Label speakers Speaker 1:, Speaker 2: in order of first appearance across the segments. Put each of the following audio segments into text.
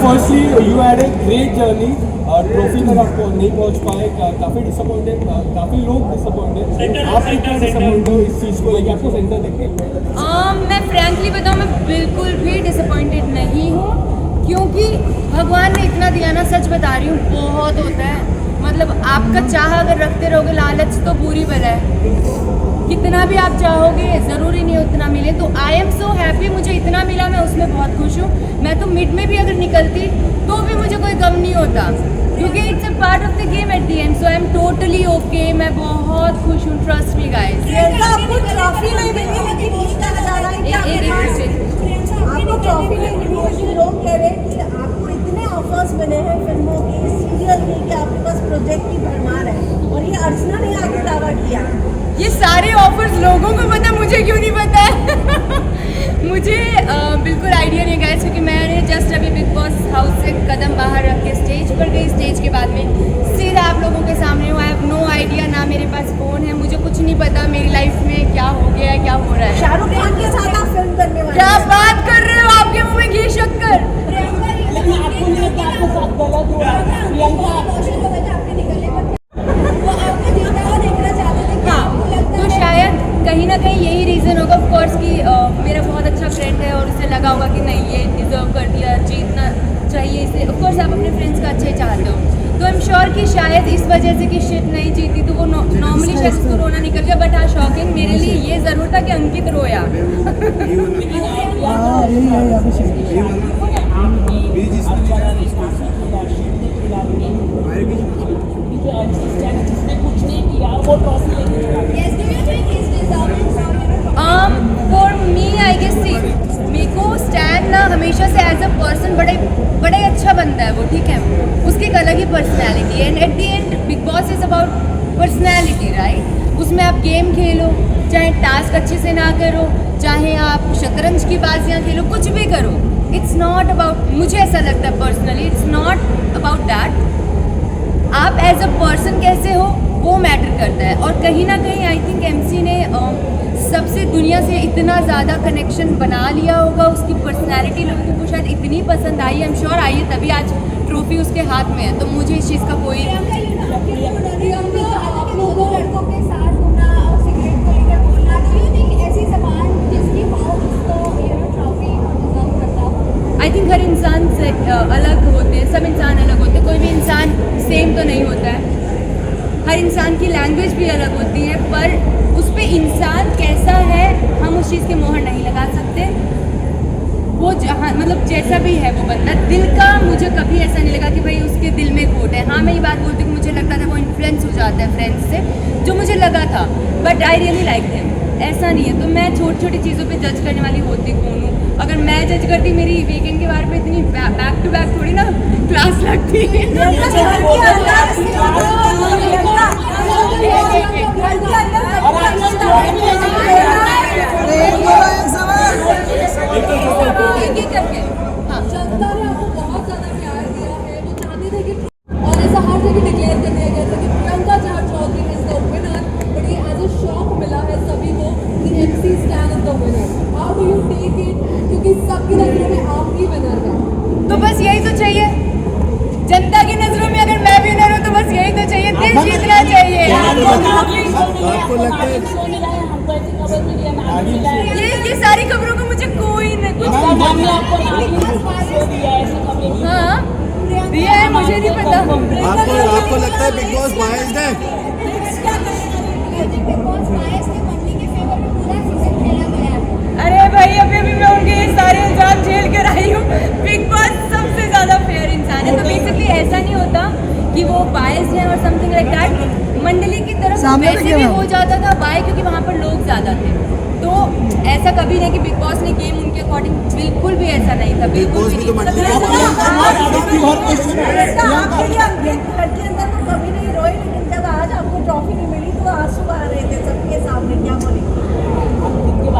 Speaker 1: Firstly you had a great journey trophy तक आप नहीं पहुंच पाए, काफ़ी डिसअपॉइंटेड, काफ़ी लोग डिसअपॉइंटेड। आप कितना डिसअपॉइंट हो इस चीज़ को लेकर, आपको सेंटर देखे?
Speaker 2: मैं फ्रैंकली बताऊँ, मैं बिल्कुल भी डिसअपॉइंटेड नहीं हूँ, क्योंकि भगवान ने इतना दिया ना, सच बता रही हूँ, बहुत होता है। मतलब आपका चाह अगर रखते रहोगे, लालच तो बुरी बला है। कितना भी आप चाहोगे ज़रूरी नहीं उतना मिले। तो आई एम सो हैप्पी, मुझे इतना मिला, मैं उसमें बहुत खुश हूँ। मैं तो मिड में भी अगर निकलती तो भी मुझे कोई गम नहीं होता, क्योंकि it's a part of the game at the end. So I am totally okay, मैं बहुत खुश हूँ, ट्रस्ट मी गाइस।
Speaker 3: आपको ट्रॉफी नहीं मिली लेकिन आपको ट्रॉफी नहीं मिली, लेकिन लोग कह रहे हैं कि आपको इतने ऑफर्स मिले हैं फिल्मों के, सीरियल के, कि आपके पास प्रोजेक्ट की भरमार है, और ये अर्चना ने आगे दावा किया।
Speaker 2: ये सारे ऑफर्स लोगों को पता, मुझे क्यों नहीं पता है? मुझे बिल्कुल आइडिया नहीं गाइस, क्योंकि मैंने जस्ट अभी बिग बॉस हाउस से कदम बाहर रख के स्टेज पर गई। स्टेज के बाद में सीधा आप लोगों के सामने हूँ। आई हैव नो आइडिया, ना मेरे पास फ़ोन है, मुझे कुछ नहीं पता मेरी लाइफ में क्या हो गया है, क्या हो रहा है।
Speaker 3: शाहरुख खान के साथ आप फिल्म करने वाले,
Speaker 2: क्या बात कर रहे हो? आपके मुंह में घी शक्कर। तो शायद कहीं ना कहीं यही रीज़न होगा, ऑफ कोर्स, कि मेरा बहुत अच्छा फ्रेंड है और उसे लगा होगा कि नहीं, ये डिजर्व कर दिया, जीतना चाहिए इसे। ऑफ कोर्स आप अपने फ्रेंड्स का अच्छे चाहते हो, तो आई एम श्योर कि शायद इस वजह से कि शिट नहीं जीती तो वो नॉर्मली शायद उसको रोना निकल गया। बट हाँ, शॉकिंग मेरे लिए ये ज़रूर था कि अंकित रोया। फॉर मी आई गेस, सी मेरे को स्टैन ना हमेशा से एज अ पर्सन बड़े अच्छा बनता है वो, ठीक है। उसकी एक अलग ही पर्सनैलिटी है, and at the end big boss is about personality, right. उसमें आप गेम खेलो, चाहे टास्क अच्छे से ना करो, चाहे आप शतरंज की बाजियाँ खेलो, कुछ भी करो, इट्स नॉट अबाउट, मुझे ऐसा लगता है personally, it's not about that. आप एज अ पर्सन कैसे हो वो मैटर करता है। और कहीं ना कहीं आई थिंक एमसी ने सबसे दुनिया से इतना ज़्यादा कनेक्शन बना लिया होगा, उसकी पर्सनैलिटी लोगों को शायद इतनी पसंद आई, आई एम श्योर आई है, तभी आज ट्रॉफी उसके हाथ में है। तो मुझे इस चीज़ का कोई आई थिंक हर इंसान से अलग होते हैं, सब इंसान अलग होते हैं, कोई भी इंसान सेम तो नहीं होता है। हर इंसान की लैंग्वेज भी अलग होती है, पर उस पर इंसान कैसा है हम उस चीज़ के मोहर नहीं लगा सकते। वो जहाँ मतलब जैसा भी है वो बंदा, दिल का मुझे कभी ऐसा नहीं लगा कि भाई उसके दिल में खोट है। हाँ, मैं ये बात बोलती हूँ कि मुझे लगता था वो इन्फ्लुएंस हो जाता है फ्रेंड्स से, जो मुझे लगा था, but I really like them. ऐसा नहीं है, तो मैं छोटी छोटी चीज़ों पे जज करने वाली होती कौन हूँ? अगर मैं जज करती, मेरी वीकेंड के बारे में इतनी बैक टू बैक थोड़ी ना क्लास लगती है। तो बस यही तो चाहिए जनता की नजरों में, अगर मैं विनर हूँ तो बस यही तो चाहिए, दिल जीतना चाहिए।
Speaker 1: आपको लगता है
Speaker 2: ये सारी खबरों को मुझे कोई न कुछ हाँ दिया है, मुझे नहीं पता।
Speaker 1: आपको लगता है बिग बॉस बायस्ड है?
Speaker 2: अरे भाई, अभी मैं उनके ये सारे इल्जाम झेल कर आई हूँ। बिग बॉस सबसे ज्यादा फेयर इंसान है, तो बेसिकली ऐसा नहीं होता कि वो बायस्ड है और समथिंग लाइक दैट। मंडली की तरफ वैसे भी हो जाता था बाय, क्योंकि वहाँ पर लोग ज्यादा थे। तो ऐसा कभी नहीं कि बिग बॉस ने गेम उनके अकॉर्डिंग, बिल्कुल भी ऐसा नहीं था, बिल्कुल भी नहीं।
Speaker 3: कभी नहीं रोई, लेकिन जब आज आपको ट्रॉफी नहीं मिली तो आंसू आ रहे थे सबके सामने, क्या बोलेंगे?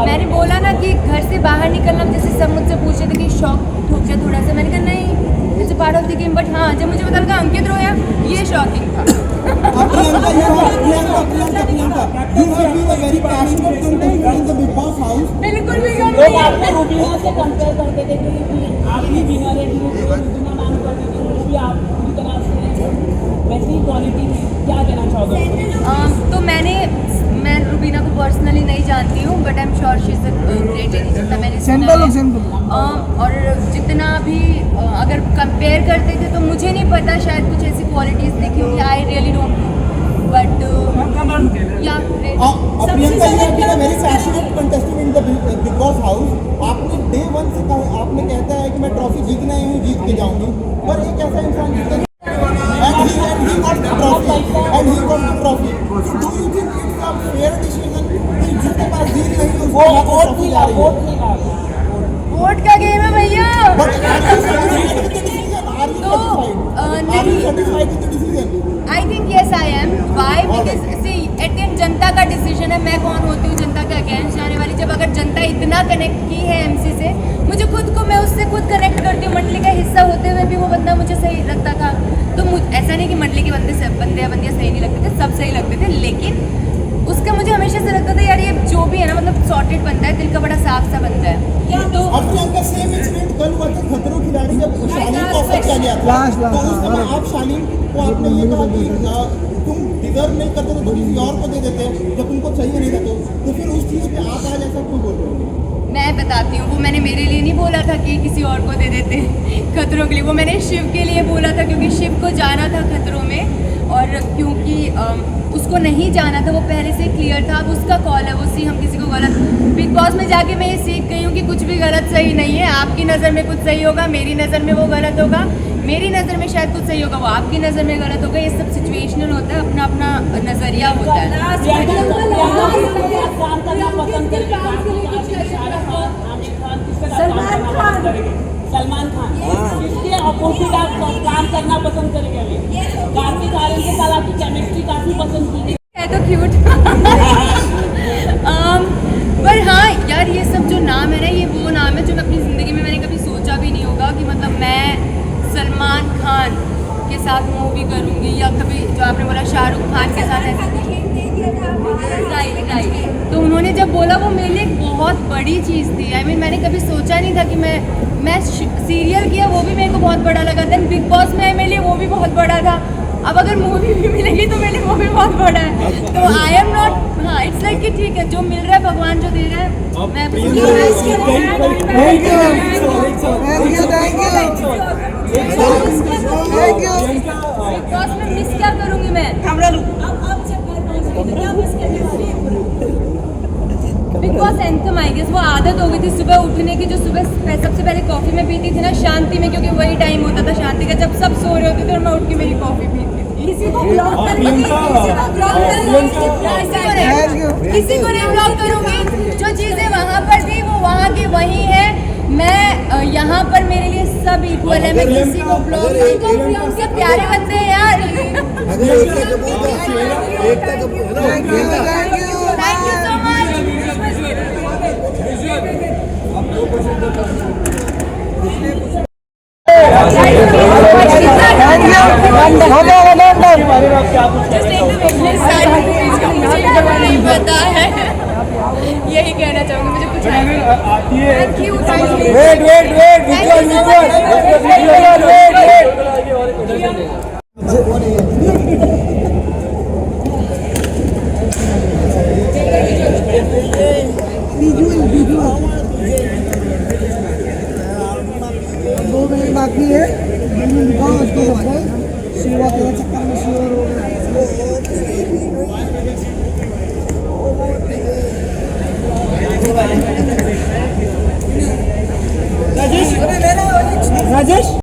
Speaker 2: मैंने बोला ना कि घर से बाहर निकलना, जैसे सब मुझसे पूछे थे कि शौक ठोक गया थोड़ा सा, मैंने कहा नहीं, it's a part of the game. But हाँ, जब मुझे पता लगा अंकित रोया, ये शॉकिंग था। बिल्कुल भी
Speaker 4: लोग आपको रूबीना से कंपेयर करते थे कि आप ही विनर है,
Speaker 2: और जितना भी अगर कंपेयर करते थे तो मुझे नहीं पता, शायद कुछ ऐसी क्वालिटीज देखी होंगी, I really don't know, but yeah
Speaker 4: Priyanka you have been a very passionate contestant in the Bigg Boss house. आपने डे 1 से कहा, आपने कहता है कि मैं ट्रॉफी जीतना ही हूँ, जीत के जाऊंगी, पर एक ऐसा इंसान जिसने and he got the trophy and he got the trophy. So do you think it's a fair decision कि जिसके पास जीत नहीं है उसको ट्रॉफी आ रही है?
Speaker 2: वोट का गेम है भैया।
Speaker 4: But are you satisfied with the decision? Are you satisfied with the decision?
Speaker 2: I think yes I am. Why? Because see at the end जनता का डिसीजन है, मैं कौन होती हूँ जनता के अगेंस्ट जाने वाली। जब अगर जनता इतना कनेक्ट की है MC से, मुझे खुद को, मैं उससे खुद कनेक्ट करती हूँ। मंडली का हिस्सा होते हुए भी वो बंदा मुझे सही लगता था, तो ऐसा नहीं कि मंडली के बंदे सब बंदे या बंदियाँ सही नहीं लगते थे, सब सही लगते थे, लेकिन उसका मुझे हमेशा से लगता था यार ये जो भी है ना, मतलब सॉर्टेड बंदा है, दिल का बड़ा साफ सा बंदा है। तो
Speaker 4: और प्रियंका सेम इंसिडेंट कल हुआ था खतरों खिलाड़ी जब शालीन को ऑफर किया गया था, तो उस समय आप शालीन को आपने ये कहा कि तुम डिजर्व नहीं करते तो किसी और को दे देते जब तुमको चाहिए नहीं था, तो फिर उस चीज़ पे आप आज ऐसा क्यों बोल रहे हो?
Speaker 2: मैं बताती हूँ, वो मैंने मेरे लिए नहीं बोला था कि किसी और को दे देते खतरों के लिए, वो मैंने शिव के लिए बोला था, क्योंकि शिव को जाना था खतरों में, और क्योंकि उसको नहीं जाना था, वो पहले से क्लियर था। अब उसका कॉल है, वो हम किसी को गलत, बिग बॉस में जाके मैं ये सीख गई हूँ कि कुछ भी गलत सही नहीं है। आपकी नज़र में कुछ सही होगा, मेरी नज़र में वो गलत होगा, मेरी नज़र में शायद कुछ सही होगा, वो आपकी नज़र में गलत होगा। ये सब सिचुएशनल होता है, अपना अपना नज़रिया होता है।
Speaker 5: सलमान खान किसके अपोजिट आप काम करना पसंद करेंगे? कार्तिक आर्यन के साथ आपकी केमिस्ट्री काफी पसंद की
Speaker 2: है तो क्यूट पर हाँ यार, ये सब जो नाम है ना, ये वो नाम है जो मैं अपनी ज़िंदगी में मैंने कभी सोचा भी नहीं होगा कि मतलब मैं सलमान खान के साथ मूवी करूँगी, या कभी जो आपने बोला शाहरुख खान के साथ ऐसा। राइट। तो उन्होंने जब बोला, वो मेरे लिए एक बहुत बड़ी चीज़ थी। I mean, मैंने कभी सोचा नहीं था कि मैं सीरियल किया, वो भी मेरे को बहुत बड़ा लगा था। बिग बॉस में मेरे लिए वो भी बहुत बड़ा था। अब अगर मूवी भी मिलेगी तो मेरे लिए वो भी बहुत बड़ा है। तो आई एम नॉट, हाँ, इट्स लाइक कि ठीक है, जो मिल रहा है भगवान जो दे रहा है, मैं बिग बॉस में मिस क्या करूँगी मैं? Bigg Boss anthem I guess, वो आदत हो गई थी सुबह उठने की, जो सुबह सबसे पहले कॉफ़ी में पीती थी ना शांति में, क्योंकि वही टाइम होता था शांति का, जब सब सो रहे होते थे और मैं उठ के मेरी कॉफ़ी पीती थी। किसी को ब्लॉक नहीं ब्लॉक करूँगी, जो चीज़ें वहाँ पर थी वो वहाँ की वही है। मैं यहाँ पर मेरे लिए सब इक्वल है, मैं किसी को ब्लॉक नहीं करूँगी, उनके प्यारे बंदे हैं यार। Thank you so much. नहीं पता है, यही कहना चाहूँगी, मुझे कुछ
Speaker 6: बाकी है सेवा तेरा चक्कर में